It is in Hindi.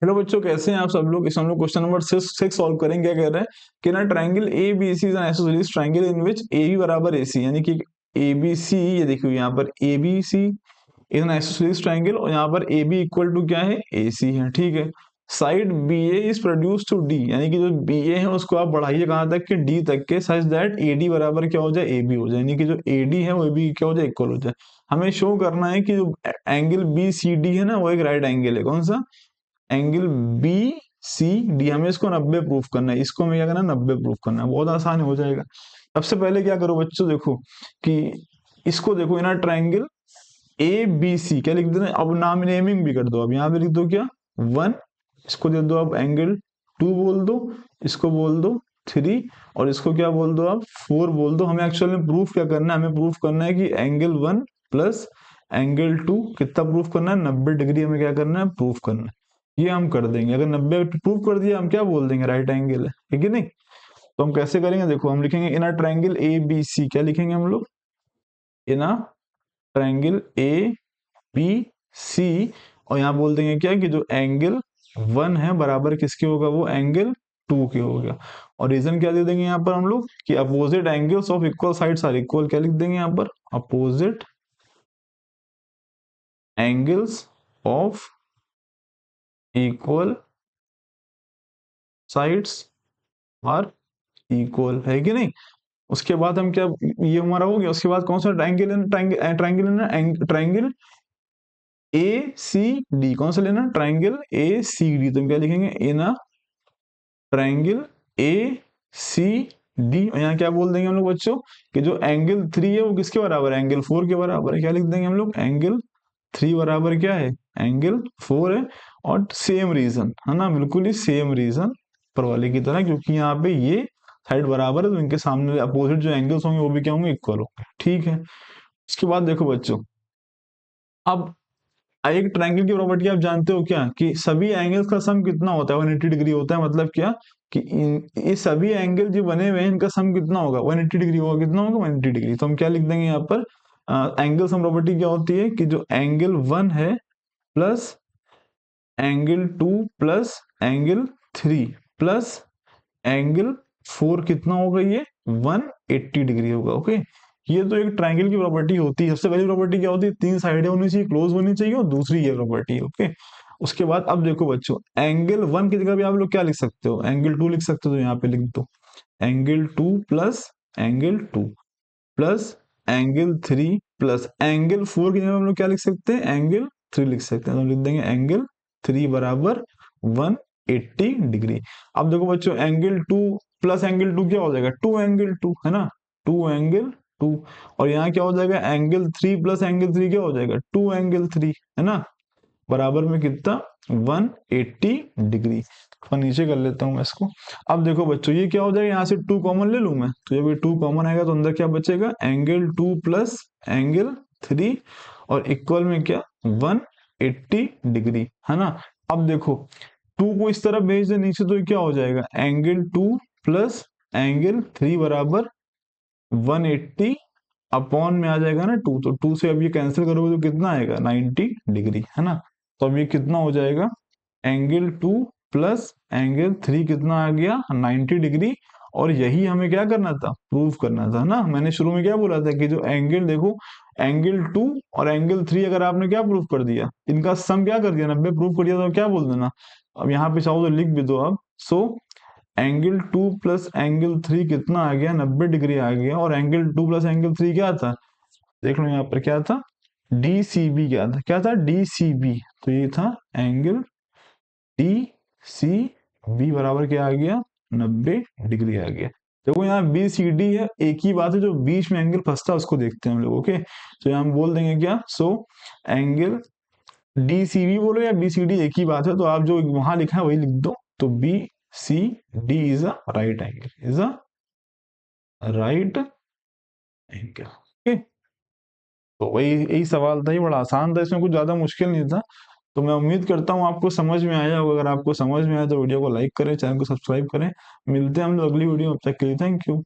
हेलो बच्चों, कैसे हैं आप सब लोग। इस हम लोग क्वेश्चन नंबर 6 सॉल्व करेंगे। क्या कह रहा है कि ना triangle A B C is an isosceles triangle in which A B बराबर ए सी, यानी कि ए बी सी, ये देखिए यहाँ पर A B C is an isosceles triangle और यहाँ पर ए बी इक्वल टू क्या है, ए सी है। ठीक है। Side B A is produce to D, यानी कि जो बी ए है उसको आप बढ़ाइए कहाँ तक के डी तक के, सच दैट ए डी बराबर क्या हो जाए, ए बी हो जाए, यानी कि जो ए डी है वो ए बी क्या हो जाए, इक्वल हो जाए। हमें शो करना है कि जो एंगल बी सी डी है ना वो एक राइट एंगल है। कौन सा एंगल बी सी डी, हमें इसको 90 प्रूफ करना है। इसको हमें क्या करना है, 90 प्रूफ करना है। बहुत आसान हो जाएगा। सबसे पहले क्या करो बच्चों, देखो कि इसको देखो ना, ट्रायंगल ए बी सी क्या लिख देना, अब नाम नेमिंग भी कर दो। अब यहाँ पे लिख दो क्या, 1, इसको दे दो अब एंगल 2 बोल दो, इसको बोल दो 3 और इसको क्या बोल दो आप, 4 बोल दो। हमें एक्चुअल में प्रूफ क्या करना है, हमें प्रूफ करना है कि एंगल 1 प्लस एंगल 2 कितना प्रूफ करना है, 90 डिग्री हमें क्या करना है, प्रूफ करना है। ये हम कर देंगे। अगर 90 प्रूफ कर दिया हम क्या बोल देंगे, राइट एंगल है, ठीक है नहीं। तो हम कैसे करेंगे, देखो हम लिखेंगे इन अ ट्रायंगल ए बी सी, क्या लिखेंगे हम लोग, इन अ ट्रायंगल ए बी सी, और यहाँ बोल देंगे क्या कि जो एंगल 1 है बराबर किसके होगा, वो एंगल 2 के होगा। और रीजन क्या दे देंगे यहाँ पर हम लोग कि opposite angles of equal sides are equal. क्या लिख देंगे यहाँ पर, opposite angles of equal sides are equal, है कि नहीं। उसके बाद हम क्या, ये हमारा हो गया। उसके बाद कौन सा ट्रायंगल है, ट्रायंगल है ना, ट्रायंगल ए सी डी, कौन सा लेना, ट्रायंगल ए सी डी। तो हम क्या लिखेंगे, इन a triangle A C D, और यहाँ क्या बोल देंगे हम लोग बच्चों कि जो एंगल 3 है वो किसके बराबर है, एंगल 4 के बराबर है। क्या लिख देंगे हम लोग, एंगल 3 बराबर क्या है, एंगल 4 है। और सेम रीजन है ना, बिल्कुल ही सेम रीजन पर वाले की तरह, क्योंकि यहाँ पे ये साइड बराबर है तो इनके सामने अपोजिट जो एंगल्स होंगे वो भी क्या होंगे, इक्वल होंगे। ठीक है। उसके बाद देखो बच्चों, अब एक ट्रायंगल की प्रॉपर्टी आप जानते हो क्या, कि सभी एंगल्स का सम कितना होता है, 180 डिग्री होता है। मतलब क्या कि ये सभी एंगल जो बने हुए हैं इनका सम कितना होगा, 180 डिग्री होगा। कितना होगा, 180 डिग्री। तो हम क्या लिख देंगे यहाँ पर, एंगल सम प्रॉपर्टी क्या होती है कि जो एंगल 1 है plus angle 2 plus angle 3 plus angle 4 कितना होगा, ये 180 डिग्री होगा। ओके। ये तो एक ट्रायंगल की प्रॉपर्टी होती है। सबसे पहली प्रॉपर्टी क्या होती है, 3 साइडें होनी चाहिए, क्लोज होनी चाहिए, और दूसरी ये प्रॉपर्टी है। ओके। उसके बाद अब देखो बच्चों, एंगल 1 की जगह भी आप लोग क्या लिख सकते हो, एंगल 2 लिख सकते हो। तो यहाँ पे लिख दो angle 2 plus angle 2 plus angle 3 plus angle 4 की जगह हम लोग क्या लिख सकते हैं, एंगल 3 लिख सकते हैं। तो हम लिख देंगे एंगल 3 बराबर 180 डिग्री। अब देखो बच्चों, एंगल 2 प्लस एंगल 2 क्या हो जाएगा, 2 एंगल 2 है ना, 2 एंगल 2। और यहाँ क्या हो जाएगा, एंगल 3 प्लस एंगल 3 क्या हो जाएगा, 2 एंगल 3 है ना, बराबर में कितना, 180 डिग्री। और नीचे कर लेता हूँ मैं इसको। अब देखो बच्चों, ये क्या हो जाएगा, यहाँ से 2 कॉमन ले लूं मैं, तो जब ये 2 कॉमन आएगा तो अंदर क्या बचेगा, एंगल 2 प्लस एंगल 3 और इक्वल में क्या, 180 डिग्री है ना। अब देखो 2 को इस तरफ भेज दे नीचे, तो ये क्या हो जाएगा, एंगल 2 प्लस एंगल 3 बराबर 180 अपॉन में आ जाएगा ना 2, तो 2 से अब ये कैंसिल करोगे तो कितना आएगा, 90 डिग्री है ना। तो अब ये कितना हो जाएगा, एंगल 2 प्लस एंगल 3 कितना आ गया, 90 डिग्री। और यही हमें क्या करना था, प्रूव करना था ना। मैंने शुरू में क्या बोला था कि जो एंगल देखो, एंगल 2 और एंगल 3 अगर आपने क्या प्रूव कर दिया, इनका सम क्या कर दिया, 90 प्रूव कर दिया, तो क्या बोल देना। अब यहाँ पे चाहो तो लिख भी दो आप। सो एंगल 2 प्लस एंगल 3 कितना आ गया, 90 डिग्री आ गया। और एंगल 2 प्लस एंगल 3 क्या था, देख लो यहाँ पर क्या था, डीसीबी। क्या था डीसीबी। तो ये था एंगल डीसीबी बराबर क्या आ गया, 90 डिग्री आ गया। देखो यहाँ बी सी डी है, एक ही बात है, जो बीच में एंगल फंसता है उसको देखते हैं हम लोग। ओके। तो यहाँ हम बोल देंगे क्या, सो एंगल डीसीबी बोलो या बीसीडी एक ही बात है, तो आप जो वहां लिखा है वही लिख दो। तो B C D is a right angle, is a right angle. Okay. तो वही यही सवाल था, ये बड़ा आसान था, इसमें कुछ ज्यादा मुश्किल नहीं था। तो मैं उम्मीद करता हूँ आपको समझ में आया होगा। अगर आपको समझ में आया तो वीडियो को लाइक करें, चैनल को सब्सक्राइब करें। मिलते हैं हम लोग अगली वीडियो में, तब तक के लिए थैंक यू।